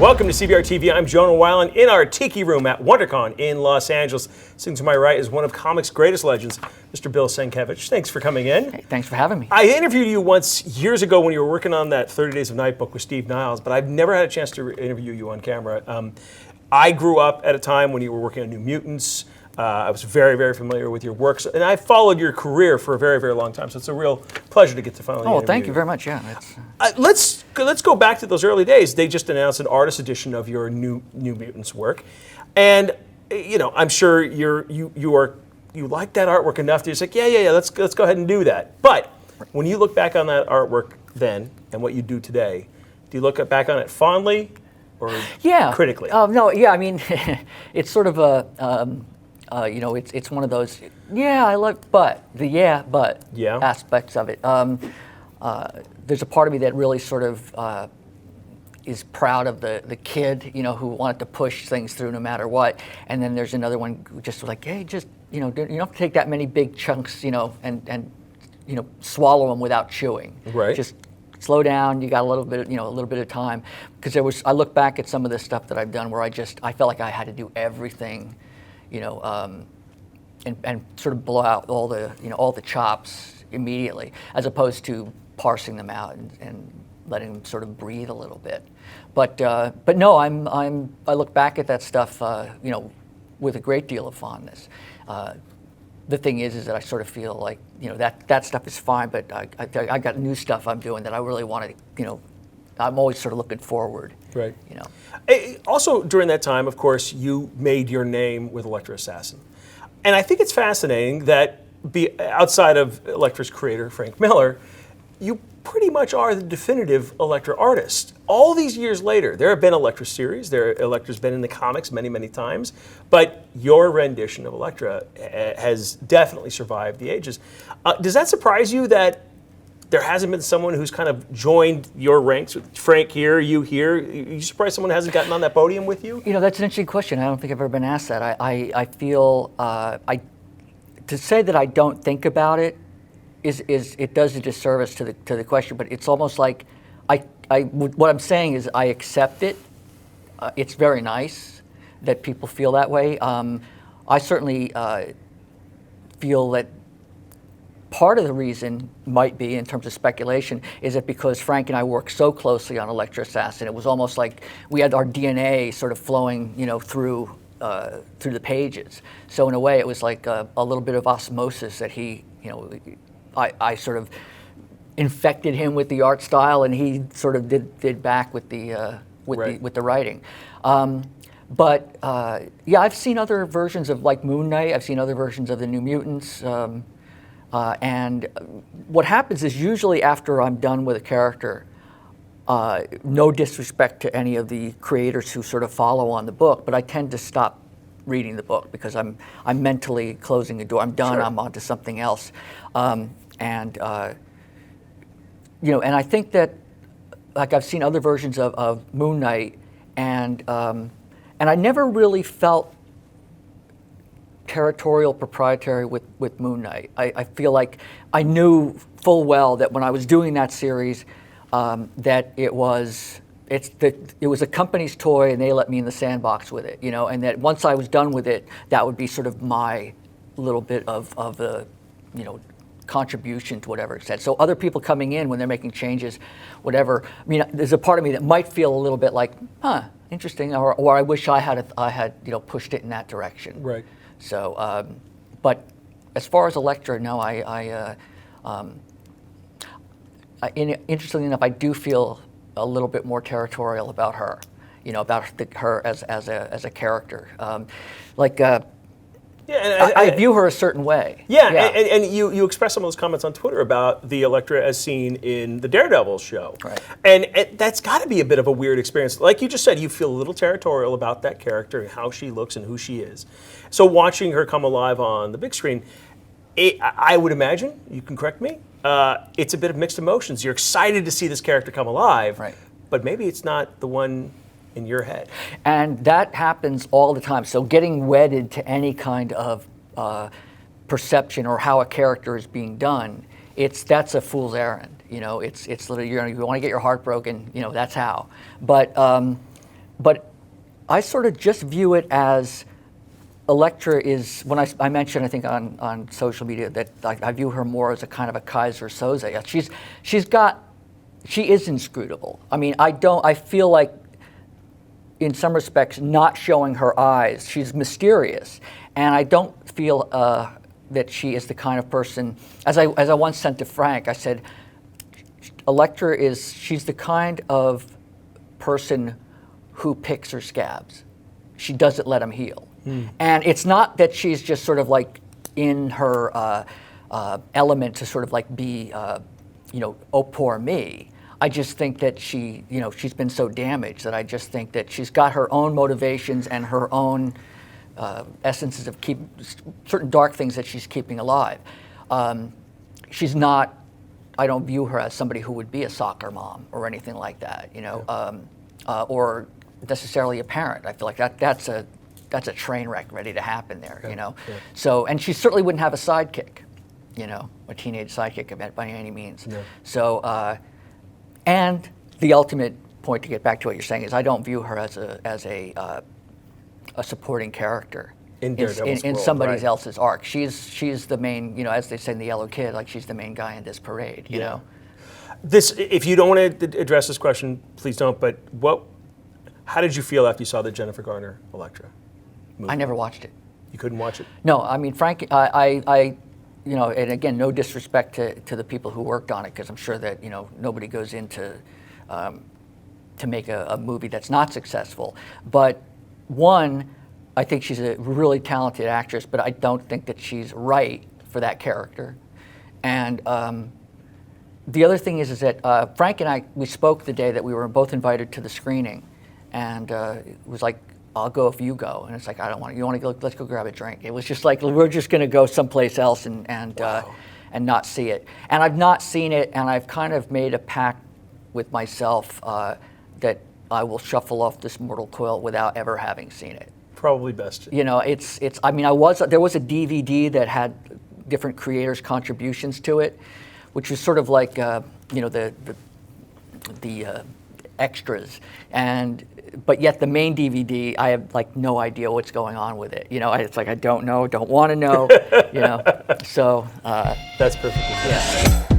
Welcome to CBR TV. I'm Jonah Weiland in our Tiki Room at WonderCon in Los Angeles. Sitting to my right is one of comics' greatest legends, Mr. Bill Sienkiewicz. Thanks for coming in. Hey, thanks for having me. I interviewed you once years ago when you were working on that 30 Days of Night book with Steve Niles, but I've never had a chance to interview you on camera. I grew up at a time when you were working on New Mutants. I was very, very familiar with your work, and I followed your career for a very, very long time. So it's a real pleasure to get to finally interview thank you very much. Yeah. Let's go back to those early days. They just announced an artist edition of your New Mutants work, and I'm sure you like that artwork enough to just like yeah. Let's go ahead and do that. But when you look back on that artwork then and what you do today, do you look back on it fondly or critically? No. Yeah. I mean, it's sort of a. It's one of those, I like, but aspects of it. There's a part of me that really sort of is proud of the kid, who wanted to push things through no matter what. And then there's another one who just was like, hey, just, you don't have to take that many big chunks, and swallow them without chewing. Right. Just slow down. You got a little bit of time. Because I look back at some of the stuff that I've done where I felt like I had to do everything. And sort of blow out all the chops immediately, as opposed to parsing them out and letting them sort of breathe a little bit. But no, I look back at that stuff, with a great deal of fondness. The thing is that I sort of feel like that stuff is fine, but I got new stuff I'm doing that I really want to, I'm always sort of looking forward. Right. Also, during that time, of course, you made your name with Electra Assassin. And I think it's fascinating that outside of Electra's creator, Frank Miller, you pretty much are the definitive Electra artist. All these years later, there have been Electra series, Electra's been in the comics many, many times, but your rendition of Electra has definitely survived the ages. Does that surprise you that there hasn't been someone who's kind of joined your ranks with Frank here, you here? You surprised someone hasn't gotten on that podium with you? That's an interesting question. I don't think I've ever been asked that. I feel to say that I don't think about it is it does a disservice to the question. But it's almost like what I'm saying is I accept it. It's very nice that people feel that way. I certainly feel that. Part of the reason might be, in terms of speculation, is that because Frank and I worked so closely on Electra Assassin, it was almost like we had our DNA sort of flowing, through the pages. So in a way, it was like a little bit of osmosis that he, I sort of infected him with the art style, and he sort of did back with the writing. But I've seen other versions of like Moon Knight. I've seen other versions of the New Mutants. And what happens is usually after I'm done with a character, no disrespect to any of the creators who sort of follow on the book, but I tend to stop reading the book because I'm mentally closing the door. I'm done. Sure. I'm on to something else. And I think that like I've seen other versions of Moon Knight, and I never really felt territorial proprietary with Moon Knight. I feel like I knew full well that when I was doing that series, that it was a company's toy and they let me in the sandbox with it, and that once I was done with it, that would be sort of my little bit of the, contribution to whatever it said. So other people coming in when they're making changes, whatever, there's a part of me that might feel a little bit like, interesting, or I wish I had pushed it in that direction. Right. So, but as far as Electra, no, interestingly enough, I do feel a little bit more territorial about her, about her as a character. I view her a certain way. Yeah. And you expressed some of those comments on Twitter about the Electra as seen in the Daredevil show. Right. And that's got to be a bit of a weird experience. Like you just said, you feel a little territorial about that character and how she looks and who she is. So watching her come alive on the big screen, I would imagine, you can correct me, it's a bit of mixed emotions. You're excited to see this character come alive, right, but maybe it's not the one in your head. And that happens all the time. So getting wedded to any kind of perception or how a character is being done, that's a fool's errand. It's literally, you want to get your heart broken, that's how. But but I sort of just view it as Electra is, when I mentioned, I think on social media, that I view her more as a kind of a Kaiser Soze. She is inscrutable. I mean, I feel like, in some respects, not showing her eyes, she's mysterious. And I don't feel that she is the kind of person, as I once sent to Frank, I said, she's the kind of person who picks her scabs. She doesn't let them heal. And it's not that she's just sort of like in her element to sort of like be, oh, poor me. I just think that she's been so damaged that I just think that she's got her own motivations and her own essences of certain dark things that she's keeping alive. She's not, I don't view her as somebody who would be a soccer mom or anything like that, or necessarily a parent. I feel like that's a train wreck ready to happen there, Yeah. So, and she certainly wouldn't have a sidekick, a teenage sidekick by any means. Yeah. So, and the ultimate point, to get back to what you're saying, is I don't view her as a supporting character in somebody else's arc. She's the main, as they say in The Yellow Kid, like she's the main guy in this parade, you know. This, if you don't want to address this question, please don't. But how did you feel after you saw the Jennifer Garner Electra movie? I never watched it. You couldn't watch it? No, I mean, Frank, and again, no disrespect to the people who worked on it, because I'm sure that nobody goes into to make a movie that's not successful. But one, I think she's a really talented actress, but I don't think that she's right for that character. And the other thing is that Frank and we spoke the day that we were both invited to the screening, and it was like, I'll go if you go. And it's like, I don't want to. You want to go? Let's go grab a drink. It was just like, we're just going to go someplace else and not see it. And I've not seen it, and I've kind of made a pact with myself that I will shuffle off this mortal coil without ever having seen it. Probably best. It's. I mean, there was a DVD that had different creators' contributions to it, which was sort of like the extras, but yet the main DVD, I have like no idea what's going on with it. It's like I don't know, don't want to know. So that's perfect. Yeah.